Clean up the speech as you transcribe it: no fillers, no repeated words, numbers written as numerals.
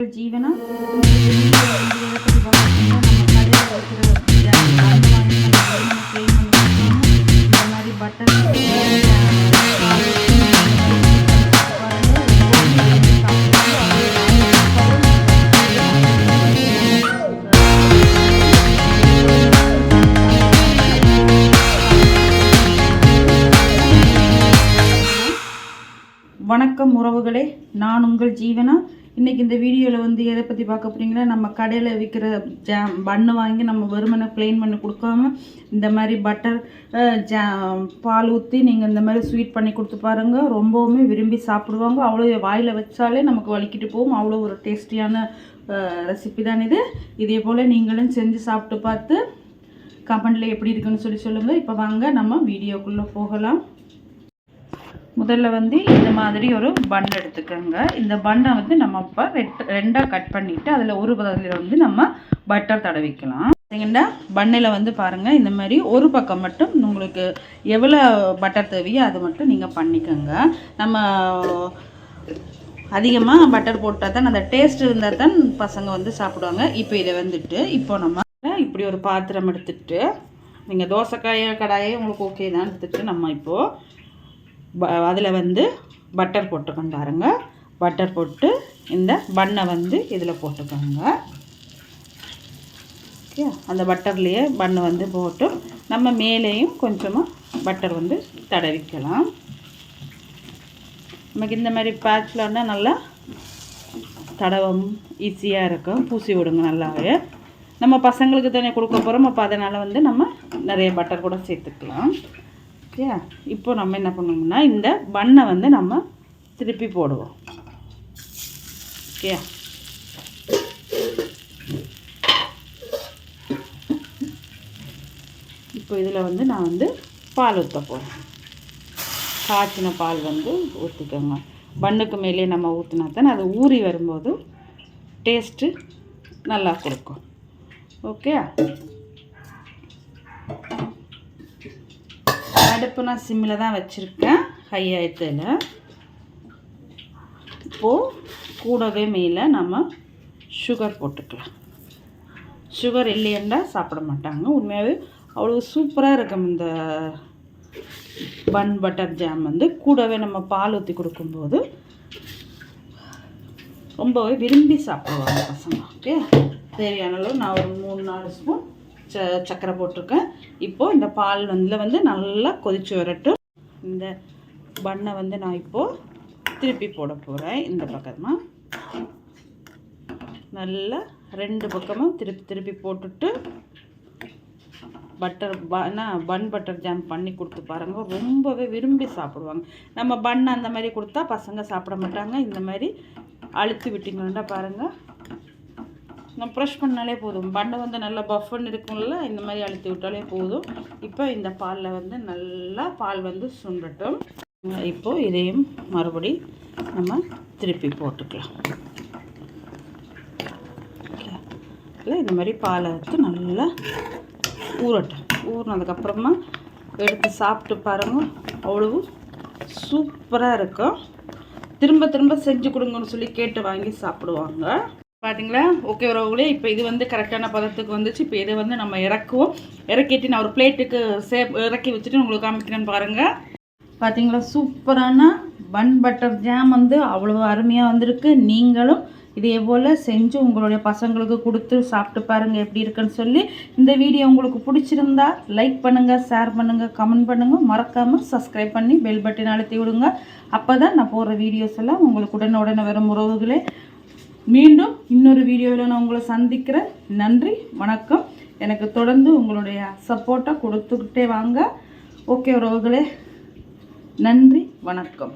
ஜீவனா இந்த மாதிரி பட்டர் வணக்கம் உறவுகளே, நான் உங்கள் ஜீவனா. இன்றைக்கி இந்த வீடியோவில் வந்து எதை பற்றி பார்க்க போகிறீங்கன்னா, நம்ம கடையில் விற்கிற பன்னு வாங்கி நம்ம வெறுமனை ப்ளெயின் பண்ணி கொடுக்காம இந்த மாதிரி பட்டர் பால் ஊற்றி நீங்கள் இந்த மாதிரி ஸ்வீட் பண்ணி கொடுத்து பாருங்கள். ரொம்பவுமே விரும்பி சாப்பிடுவாங்க. அவ்வளோ வாயில் வச்சாலே நமக்கு வலிக்கிட்டு போகும். அவ்வளோ ஒரு டேஸ்டியான ரெசிபி தான் இது. இதே போல் நீங்களும் செஞ்சு சாப்பிட்டு பார்த்து கமெண்டில் எப்படி இருக்குன்னு சொல்லுங்கள். இப்போ வாங்க நம்ம வீடியோக்குள்ளே போகலாம். முதல்ல வந்து இந்த மாதிரி ஒரு பன் எடுத்துக்கோங்க. இந்த பன்னை வந்து நம்ம இப்போ ரெண்டாக கட் பண்ணிவிட்டு அதில் ஒரு பதில் வந்து நம்ம பட்டர் தடவிக்கலாம். சரிங்களா? பன்னில் வந்து பாருங்கள், இந்த மாதிரி ஒரு பக்கம் மட்டும் உங்களுக்கு எவ்வளோ பட்டர் தேவையோ அது மட்டும் நீங்கள் பண்ணிக்கோங்க. நம்ம அதிகமாக பட்டர் போட்டால் தான் அந்த டேஸ்ட் இருந்தால் தான் பசங்க வந்து சாப்பிடுவாங்க. இப்போ இதை வந்துட்டு இப்போ நம்ம இப்படி ஒரு பாத்திரம் எடுத்துகிட்டு, நீங்கள் தோசைக்காய கடாயே உங்களுக்கு ஓகே தான் எடுத்துகிட்டு நம்ம இப்போது அதில் வந்து பட்டர் போட்டுக்கோங்க. பாருங்கள், பட்டர் போட்டு இந்த பன்னை வந்து இதில் போட்டுக்கோங்க. ஓகே, அந்த பட்டர்லேயே பன்னு வந்து போட்டு நம்ம மேலேயும் கொஞ்சமாக பட்டர் வந்து தடவிக்கலாம். நமக்கு இந்த மாதிரி பேட்ச்லன்னா நல்லா தடவும் ஈஸியாக இருக்கும். பூசி விடுங்க நல்லாவே. நம்ம பசங்களுக்கு தானே கொடுக்க போகிறோம், அப்போ அதனால் வந்து நம்ம நிறைய பட்டர் கூட சேர்த்துக்கலாம். ஓகே, இப்போ நம்ம என்ன பண்ணோம்னா இந்த பன்னை வந்து நம்ம திருப்பி போடுவோம். ஓகே, இப்போ இதில் வந்து நான் வந்து பால் ஊற்ற போகிறேன். காய்ச்சின பால் வந்து ஊற்றிக்கோங்க. பன்னுக்கு மேலே நம்ம ஊற்றினா தானே அது ஊறி வரும்போது டேஸ்ட்டு நல்லா கொடுக்கும். ஓகே, அடுப்பு நான் சிம்மில் தான் வச்சுருக்கேன், ஹை ஆயத்தில். இப்போது கூடவே மேலே நம்ம சுகர் போட்டுக்கலாம். சுகர் இல்லைன்னா சாப்பிட மாட்டாங்க. உண்மையாகவே அவ்வளோ சூப்பராக இருக்கும் இந்த பன் பட்டர் ஜாம் வந்து. கூடவே நம்ம பால் ஊற்றி கொடுக்கும்போது ரொம்பவே விரும்பி சாப்பிடுவாங்க பசங்க. ஓகே, தேவையான அளவு நான் ஒரு 3-4 ஸ்பூன் சர்க்கரை போட்டிருக்கேன். இப்போது இந்த பால் வந்து நல்லா கொதிச்சு வரட்டும். இந்த பன்னை வந்து நான் இப்போது திருப்பி போட போகிறேன். இந்த பக்கமாக நல்லா 2 பக்கமும் திருப்பி போட்டுட்டு பன் பட்டர் ஜாம் பண்ணி கொடுத்து பாருங்கள். ரொம்பவே விரும்பி சாப்பிடுவாங்க. நம்ம பன் அந்த மாதிரி கொடுத்தா பசங்க சாப்பிட மாட்டாங்க. இந்த மாதிரி அழுத்தி விட்டிங்கன்னா பாருங்கள், நம்ம ப்ரெஷ் பண்ணாலே போதும். பன்னை வந்து நல்லா பஃப்னு இருக்கும்ல, இந்த மாதிரி அழுத்தி விட்டாலே போதும். இப்போ இந்த பாலில் வந்து நல்லா பால் வந்து சுண்டட்டும். இப்போது இதையும் மறுபடி நம்ம திருப்பி போட்டுக்கலாம். இந்த மாதிரி பாலை எடுத்து நல்லா ஊறட்டும். ஊறினதுக்கப்புறமா எடுத்து சாப்பிட்டு பாருங்கள், அவ்வளவு சூப்பராக இருக்கும். திரும்ப செஞ்சு கொடுங்கன்னு சொல்லி கேட்டு வாங்கி சாப்பிடுவாங்க. பார்த்தீங்களா? ஓகே உறவுகளே, இப்போ இது வந்து கரெக்டான பதத்துக்கு வந்துச்சு. இப்போ இதை வந்து நம்ம இறக்கிட்டு நான் ஒரு பிளேட்டுக்கு இறக்கி வச்சுட்டு உங்களுக்கு காமிக்கிறேன்னு பாருங்கள். பார்த்தீங்களா? சூப்பரான பன் பட்டர் ஜாம் வந்து அவ்வளோ அருமையாக வந்திருக்கு. நீங்களும் இதே போல் செஞ்சு உங்களுடைய பசங்களுக்கு கொடுத்து சாப்பிட்டு பாருங்கள் எப்படி இருக்குன்னு சொல்லி. இந்த வீடியோ உங்களுக்கு பிடிச்சிருந்தா லைக் பண்ணுங்கள், ஷேர் பண்ணுங்கள், கமெண்ட் பண்ணுங்கள். மறக்காமல் சப்ஸ்கிரைப் பண்ணி பெல் பட்டன் அழுத்தி விடுங்க. அப்போ தான் நான் போடுற வீடியோஸ் எல்லாம் உங்களுக்கு உடனே வரும் உறவுகளே. மீண்டும் இன்னொரு வீடியோவில் நான் உங்களை சந்திக்கிறேன். நன்றி, வணக்கம். எனக்கு தொடர்ந்து உங்களுடைய சப்போர்ட்டை கொடுத்துக்கிட்டே வாங்க. ஓகே உறவுகளே, நன்றி, வணக்கம்.